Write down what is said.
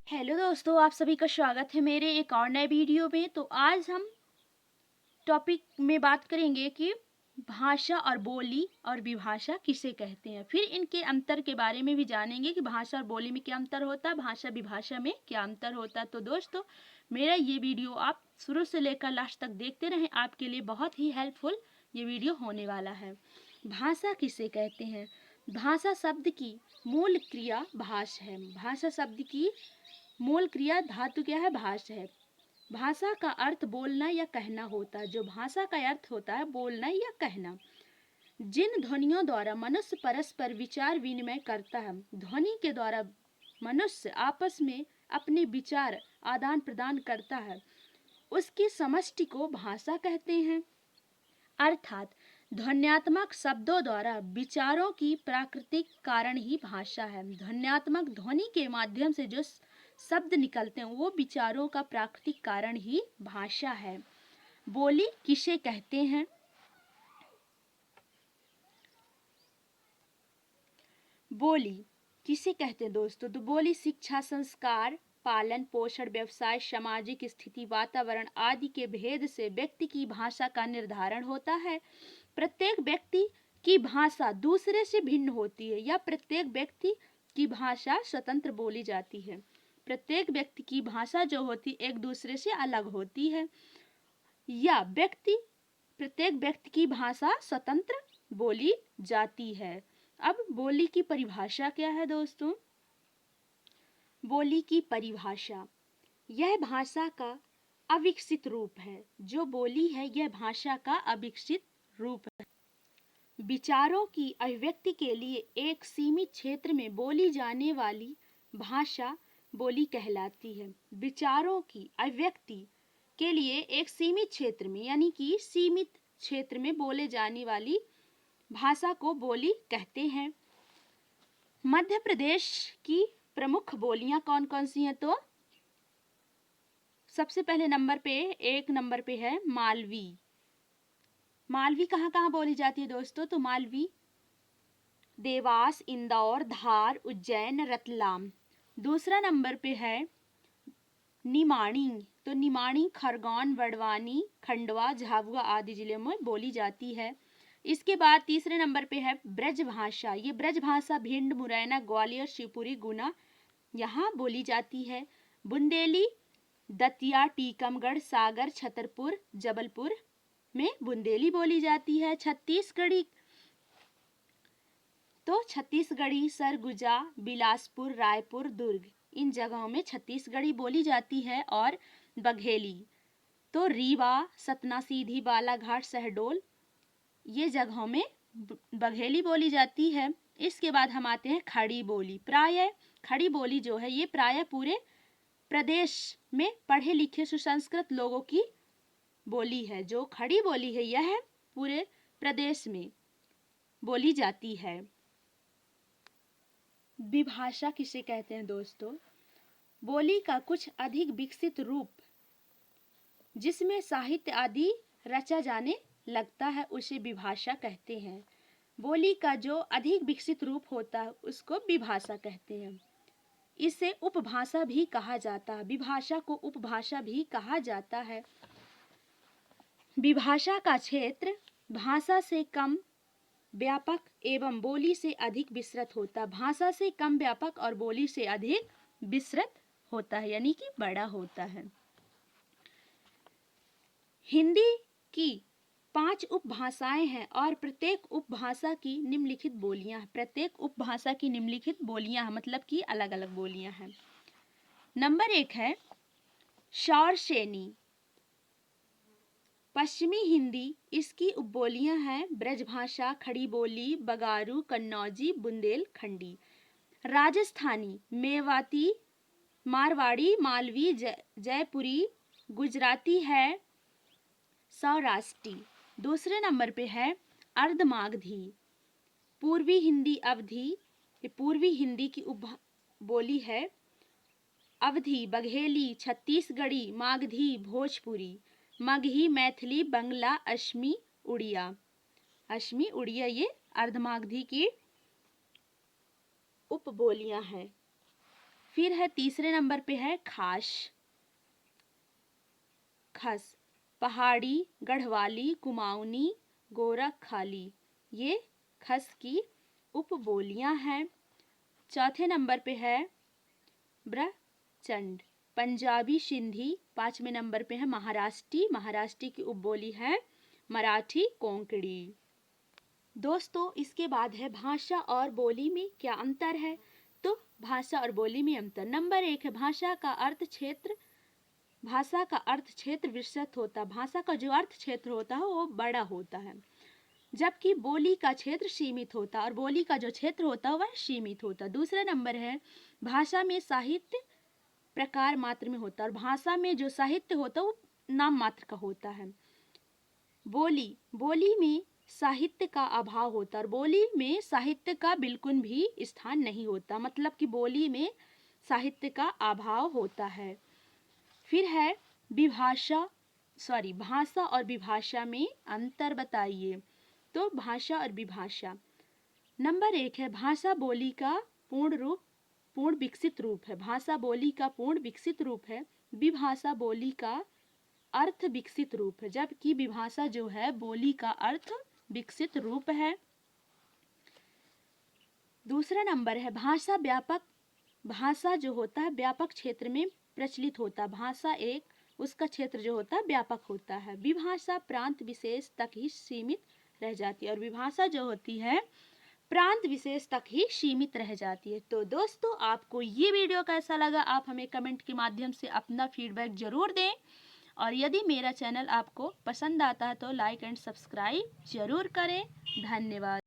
Hello दोस्तों, आप सभी का स्वागत है मेरे एक और नए वीडियो में। तो आज हम टॉपिक में बात करेंगे कि भाषा और बोली और विभाषा किसे कहते हैं। फिर इनके अंतर के बारे में भी जानेंगे कि भाषा और बोली में क्या अंतर होता है, भाषा विभाषा में क्या अंतर होता है। तो दोस्तों, मेरा ये वीडियो आप शुरू से लेकर लास्ट तक देखते रहें, आपके लिए बहुत ही हेल्पफुल ये वीडियो होने वाला है। भाषा किसे कहते हैं? भाषा शब्द की मूल क्रिया भाष है। भाषा शब्द की मूल क्रिया धातु क्या है? भाष है। भाषा का अर्थ बोलना या कहना होता है। जो भाषा का अर्थ होता है बोलना या कहना। जिन ध्वनियों द्वारा मनुष्य परस्पर विचार विनिमय करता है, ध्वनि के द्वारा मनुष्य आपस में अपने विचार आदान प्रदान करता है, उसकी समष्टि को भाषा कहते हैं। अर्थात ध्वन्यात्मक शब्दों द्वारा विचारों की प्राकृतिक कारण ही भाषा है। ध्वन्यात्मक ध्वनि के माध्यम से जो शब्द निकलते हैं वो विचारों का प्राकृतिक कारण ही भाषा है। बोली किसे कहते हैं? बोली किसे कहते हैं दोस्तों? तो बोली शिक्षा, संस्कार, पालन पोषण, व्यवसाय, सामाजिक स्थिति, वातावरण आदि के भेद से व्यक्ति की भाषा का निर्धारण होता है। प्रत्येक व्यक्ति की भाषा दूसरे से भिन्न होती है या प्रत्येक व्यक्ति की भाषा स्वतंत्र बोली जाती है। प्रत्येक व्यक्ति की भाषा जो होती एक दूसरे से अलग होती है या प्रत्येक व्यक्ति की भाषा स्वतंत्र बोली जाती है। अब बोली की परिभाषा क्या है दोस्तों? बोली की परिभाषा, यह भाषा का अविकसित रूप है। जो बोली है यह भाषा का अविकसित रूप है। विचारों की अभिव्यक्ति के लिए एक सीमित क्षेत्र में बोली जाने वाली भाषा बोली कहलाती है। विचारों की अभिव्यक्ति के लिए एक सीमित क्षेत्र में यानी कि सीमित क्षेत्र में बोले जाने वाली भाषा को बोली कहते हैं। मध्य प्रदेश की प्रमुख बोलियां कौन कौन सी हैं? तो सबसे पहले एक नंबर पे है मालवी। मालवी कहाँ कहाँ बोली जाती है दोस्तों? तो मालवी देवास, इंदौर, धार, उज्जैन, रतलाम। दूसरा नंबर पे है निमाणी। तो निमाणी खरगोन, बड़वानी, खंडवा, झाबुआ आदि जिले में बोली जाती है। इसके बाद तीसरे नंबर पे है ब्रज भाषा। ये ब्रज भाषा भिंड, मुरैना, ग्वालियर, शिवपुरी, गुना यहाँ बोली जाती है। बुंदेली दतिया, टीकमगढ़, सागर, छतरपुर, जबलपुर में बुंदेली बोली जाती है। छत्तीसगढ़ी सरगुजा, बिलासपुर, रायपुर, दुर्ग इन जगहों में छत्तीसगढ़ी बोली जाती है। और बघेली तो रीवा, सतना, सीधी, बालाघाट, शहडोल ये जगहों में बघेली बोली जाती है। इसके बाद हम आते हैं खड़ी बोली। खड़ी बोली जो है ये प्राय पूरे प्रदेश में पढ़े लिखे सुसंस्कृत लोगों की बोली है। जो खड़ी बोली है यह पूरे प्रदेश में बोली जाती है। विभाषा किसे कहते हैं दोस्तों? बोली का कुछ अधिक विकसित रूप जिसमें साहित्य आदि रचा जाने लगता है उसे विभाषा कहते हैं। बोली का जो अधिक विकसित रूप होता है उसको विभाषा कहते हैं। इसे उपभाषा भी कहा जाता है। विभाषा को उपभाषा भी कहा जाता है। विभाषा का क्षेत्र भाषा से कम व्यापक एवं बोली से अधिक विस्तृत होता है। भाषा से कम व्यापक और बोली से अधिक विस्तृत होता है यानी कि बड़ा होता है। हिंदी की 5 उपभाषाएं हैं और प्रत्येक उपभाषा की निम्नलिखित बोलियां हैं। प्रत्येक उपभाषा की निम्नलिखित बोलियां हैं मतलब कि अलग अलग बोलियां हैं। नंबर 1 है शौरसेनी। पश्चिमी हिंदी इसकी उपबोलियां हैं ब्रजभाषा, खड़ी बोली, बगारू, कन्नौजी, बुंदेलखंडी। राजस्थानी मेवाती, मारवाड़ी, मालवी, जयपुरी, गुजराती है सौराष्ट्री। दूसरे नंबर पे है अर्धमागधी। पूर्वी हिंदी अवधी, ये पूर्वी हिंदी की बोली है। अवधी, बघेली, छत्तीसगढ़ी, मागधी, भोजपुरी, मगही, मैथिली, बंगला, असमी, उड़िया ये अर्धमागधी की उपबोलियां हैं। फिर है तीसरे नंबर पे है खास, खस, पहाड़ी, गढ़वाली, कुमाऊनी, गोरखखाली, ये खस की उपबोलियां हैं। चौथे नंबर पे है ब्रचंड, पंजाबी, सिंधी। पांचवें नंबर पे है महाराष्ट्री, महाराष्ट्री की उपबोली है मराठी, कोंकणी। दोस्तों इसके बाद है भाषा और बोली में क्या अंतर है। तो भाषा और बोली में अंतर, नंबर 1 है भाषा का अर्थ क्षेत्र। भाषा का अर्थ क्षेत्र विस्तृत होता है, भाषा का जो अर्थ क्षेत्र होता है वो बड़ा होता है, जबकि बोली का क्षेत्र सीमित होता है और बोली का जो क्षेत्र होता है वह सीमित होता है। दूसरा नंबर है भाषा में साहित्य प्रकार मात्र में होता है और भाषा में जो साहित्य होता है वो नाम मात्र का होता है। बोली में साहित्य का अभाव होता है और बोली में साहित्य का बिल्कुल भी स्थान नहीं होता, मतलब कि बोली में साहित्य का अभाव होता है। फिर है भाषा और विभाषा में अंतर बताइए। तो भाषा और विभाषा, नंबर 1 है भाषा बोली का पूर्ण विकसित रूप है, भाषा बोली का पूर्ण विकसित रूप है। विभाषा बोली का अर्थ विकसित रूप है, जबकि विभाषा जो है बोली का अर्थ विकसित रूप है। दूसरा नंबर है भाषा जो होता है व्यापक क्षेत्र में प्रचलित होता है, भाषा एक उसका क्षेत्र जो होता है व्यापक होता है। विभाषा प्रांत विशेष तक ही सीमित रह जाती है और विभाषा जो होती है प्रांत विशेष तक ही सीमित रह जाती है। तो दोस्तों आपको ये वीडियो कैसा लगा, आप हमें कमेंट के माध्यम से अपना फीडबैक जरूर दें और यदि मेरा चैनल आपको पसंद आता है तो लाइक एंड सब्सक्राइब जरूर करें। धन्यवाद।